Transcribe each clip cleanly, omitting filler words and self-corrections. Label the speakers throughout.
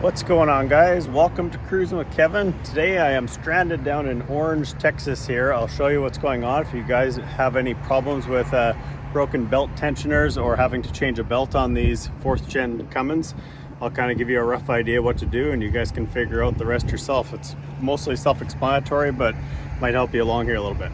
Speaker 1: What's going on, guys? Welcome to Cruising with Kevin. Today I am stranded down in Orange, Texas here. I'll show you what's going on. If you guys have any problems with broken belt tensioners or having to change a belt on these 4th gen Cummins, I'll kind of give you a rough idea what to do and you guys can figure out the rest yourself. It's mostly self-explanatory, but might help you along here a little bit.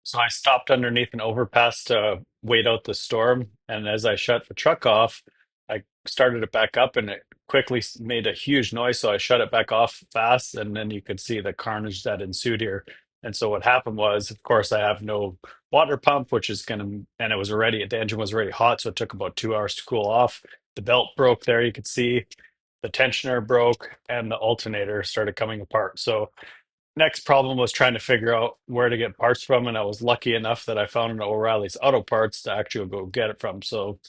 Speaker 1: So I stopped underneath an overpass to wait out the storm, and as I shut the truck off, I started it back up, and it quickly made a huge noise. So I shut it back off fast, and then you could see the carnage that ensued here. And so what happened was, of course, I have no water pump, which is gonna, and it was already the engine was already hot, so it took about 2 hours to cool off. The belt broke there, you could see. The tensioner broke, and the alternator started coming apart. So next problem was trying to figure out where to get parts from, and I was lucky enough that I found an O'Reilly's Auto Parts to actually go get it from. So,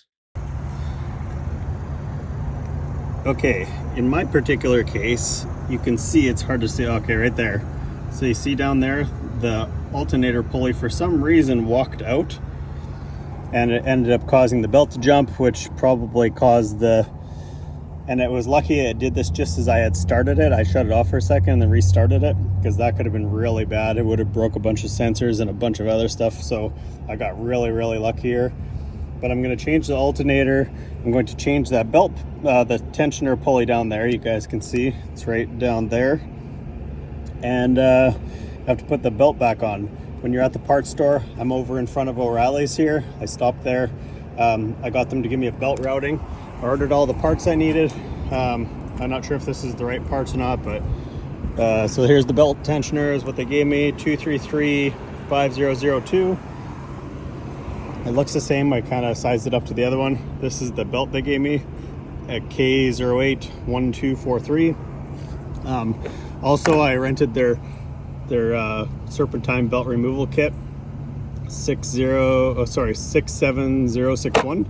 Speaker 1: okay, in my particular case, you can see it's hard to see. Okay, right there. So you see down there, the alternator pulley for some reason walked out, and it ended up causing the belt to jump, which probably caused the. And it was lucky it did this just as I had started it. I shut it off for a second and then restarted it, because that could have been really bad. It would have broke a bunch of sensors and a bunch of other stuff. So I got really lucky here. But I'm going to change the alternator. I'm going to change that belt, the tensioner pulley down there. You guys can see it's right down there. And I have to put the belt back on. When you're at the parts store, I'm over in front of O'Reilly's here. I stopped there. I got them to give me a belt routing. I ordered all the parts I needed. I'm not sure if this is the right parts or not, but so here's the belt tensioner is what they gave me, 2335002. It looks the same. I kind of sized it up to the other one. This is the belt they gave me at K081243. Also, I rented their serpentine belt removal kit, 67061.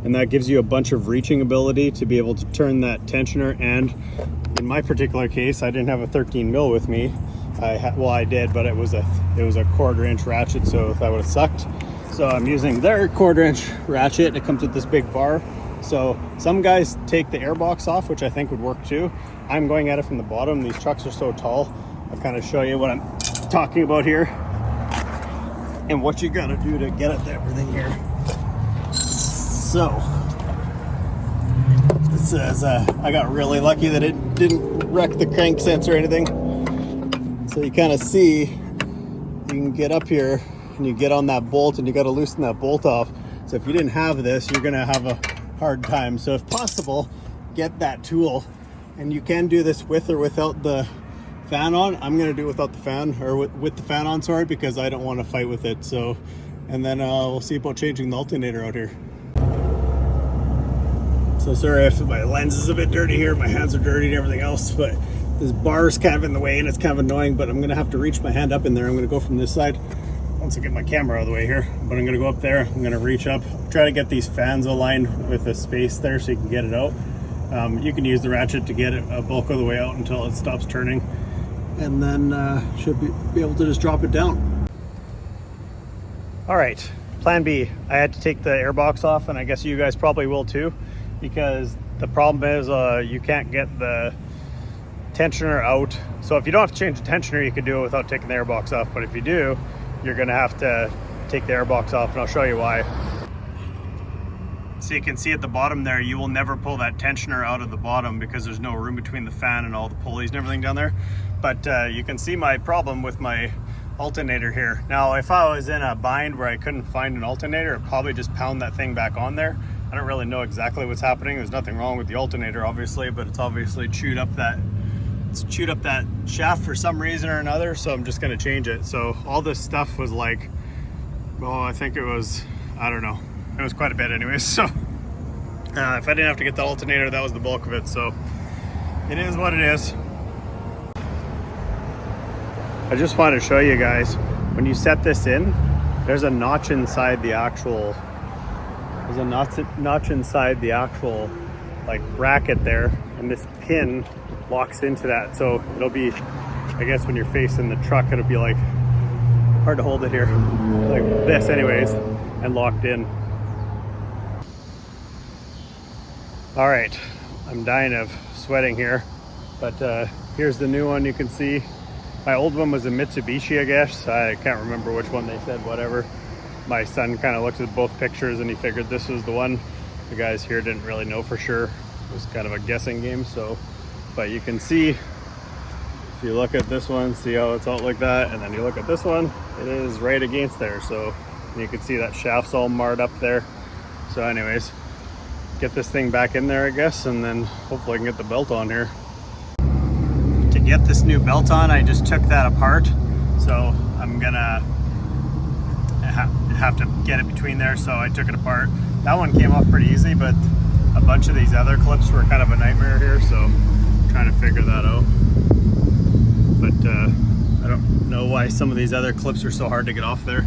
Speaker 1: And that gives you a bunch of reaching ability to be able to turn that tensioner. And in my particular case, I didn't have a 13 mil with me. I did, but it was a 1/4 inch ratchet, so that would have sucked. So I'm using their 1/4 inch ratchet. It comes with this big bar. So some guys take the airbox off, which I think would work too. I'm going at it from the bottom. These trucks are so tall. I'll kind of show you what I'm talking about here and what you gotta do to get at everything here. So it says I got really lucky that it didn't wreck the crank sensor or anything. So you kind of see, you can get up here and you get on that bolt and you got to loosen that bolt off. So if you didn't have this, you're going to have a hard time. So if possible, get that tool. And you can do this with or without the fan on. I'm going to do it without the fan, or with the fan on, sorry, because I don't want to fight with it. So, and then we'll see about changing the alternator out here. So sorry if my lens is a bit dirty here, my hands are dirty and everything else, but this bar is kind of in the way and it's kind of annoying, but I'm gonna have to reach my hand up in there. I'm gonna go from this side once I get my camera out of the way here, but I'm gonna go up there, I'm gonna reach up, try to get these fans aligned with the space there so you can get it out. You can use the ratchet to get it a bulk of the way out until it stops turning, and then should be able to just drop it down. All right, plan B. I had to take the airbox off, and I guess you guys probably will too, because the problem is you can't get the tensioner out. So if you don't have to change the tensioner, you can do it without taking the airbox off, but if you do, you're gonna have to take the airbox off, and I'll show you why. So you can see at the bottom there, you will never pull that tensioner out of the bottom because there's no room between the fan and all the pulleys and everything down there. But you can see my problem with my alternator here. Now, if I was in a bind where I couldn't find an alternator, I'd probably just pound that thing back on there. I don't really know exactly what's happening. There's nothing wrong with the alternator, obviously, but it's obviously chewed up that shaft for some reason or another. So I'm just going to change it. So all this stuff was like, well, I think it was I don't know. It was quite a bit anyways. So if I didn't have to get the alternator, that was the bulk of it. So it is what it is. I just wanted to show you guys, when you set this in, there's a notch inside the actual, like bracket there, and this pin locks into that. So it'll be, I guess when you're facing the truck, it'll be like hard to hold it here, like this anyways, and locked in. All right, I'm dying of sweating here, but here's the new one. You can see my old one was a Mitsubishi, I guess. I can't remember which one they said, whatever. My son kind of looked at both pictures and he figured this was the one. The guys here didn't really know for sure. It was kind of a guessing game. So, but you can see, if you look at this one, see how it's out like that, and then you look at this one, it is right against there. So you can see that shaft's all marred up there. So anyways, get this thing back in there, I guess, and then hopefully I can get the belt on here. To get this new belt on, I just took that apart. So I'm gonna have to get it between there. So I took it apart. That one came off pretty easy, but a bunch of these other clips were kind of a nightmare here. So I'm trying to figure that out. But I don't know why some of these other clips are so hard to get off there.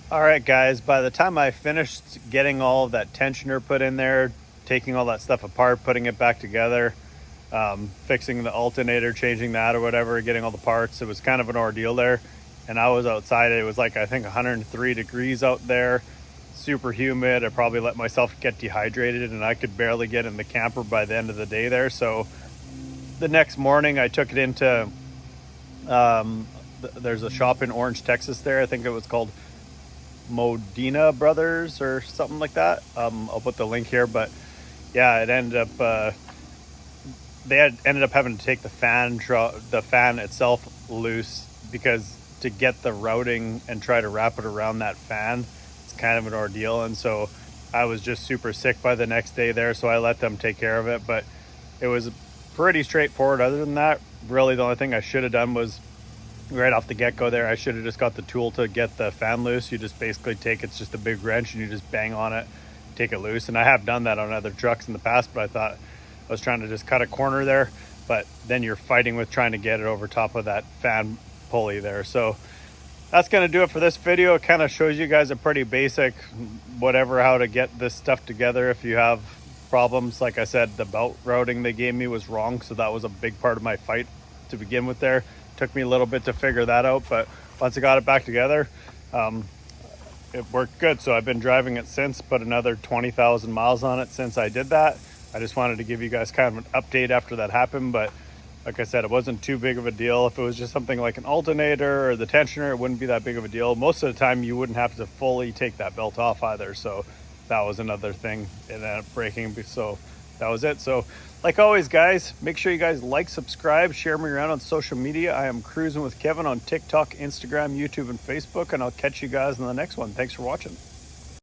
Speaker 1: All right, guys, by the time I finished getting all of that tensioner put in there, taking all that stuff apart, putting it back together, fixing the alternator, changing that or whatever, getting all the parts, it was kind of an ordeal there. And I was outside, it was like, I think 103 degrees out there, super humid. I probably let myself get dehydrated and I could barely get in the camper by the end of the day there. So the next morning I took it into, there's a shop in Orange, Texas there. I think it was called Modena Brothers or something like that. I'll put the link here, but yeah, it ended up they had ended up having to take the fan itself loose, because to get the routing and try to wrap it around that fan, it's kind of an ordeal. And so I was just super sick by the next day there, so I let them take care of it. But it was pretty straightforward. Other than that, really the only thing I should have done was, right off the get-go there, I should have just got the tool to get the fan loose. You just basically take, it's just a big wrench and you just bang on it, take it loose. And I have done that on other trucks in the past, but I thought I was trying to just cut a corner there, but then you're fighting with trying to get it over top of that fan pulley there. So that's going to do it for this video. It kind of shows you guys a pretty basic whatever, how to get this stuff together if you have problems. Like I said, the belt routing they gave me was wrong, so that was a big part of my fight to begin with there. Took me a little bit to figure that out, but once I got it back together, it worked good. So I've been driving it since, put another 20,000 miles on it since I did that. I just wanted to give you guys kind of an update after that happened, but like I said, it wasn't too big of a deal. If it was just something like an alternator or the tensioner, it wouldn't be that big of a deal. Most of the time you wouldn't have to fully take that belt off either. So that was another thing. It ended up breaking, so that was it. So like always, guys, make sure you guys like, subscribe, share me around on social media. I am Cruising with Kevin on TikTok, Instagram, YouTube, and Facebook, and I'll catch you guys in the next one. Thanks for watching.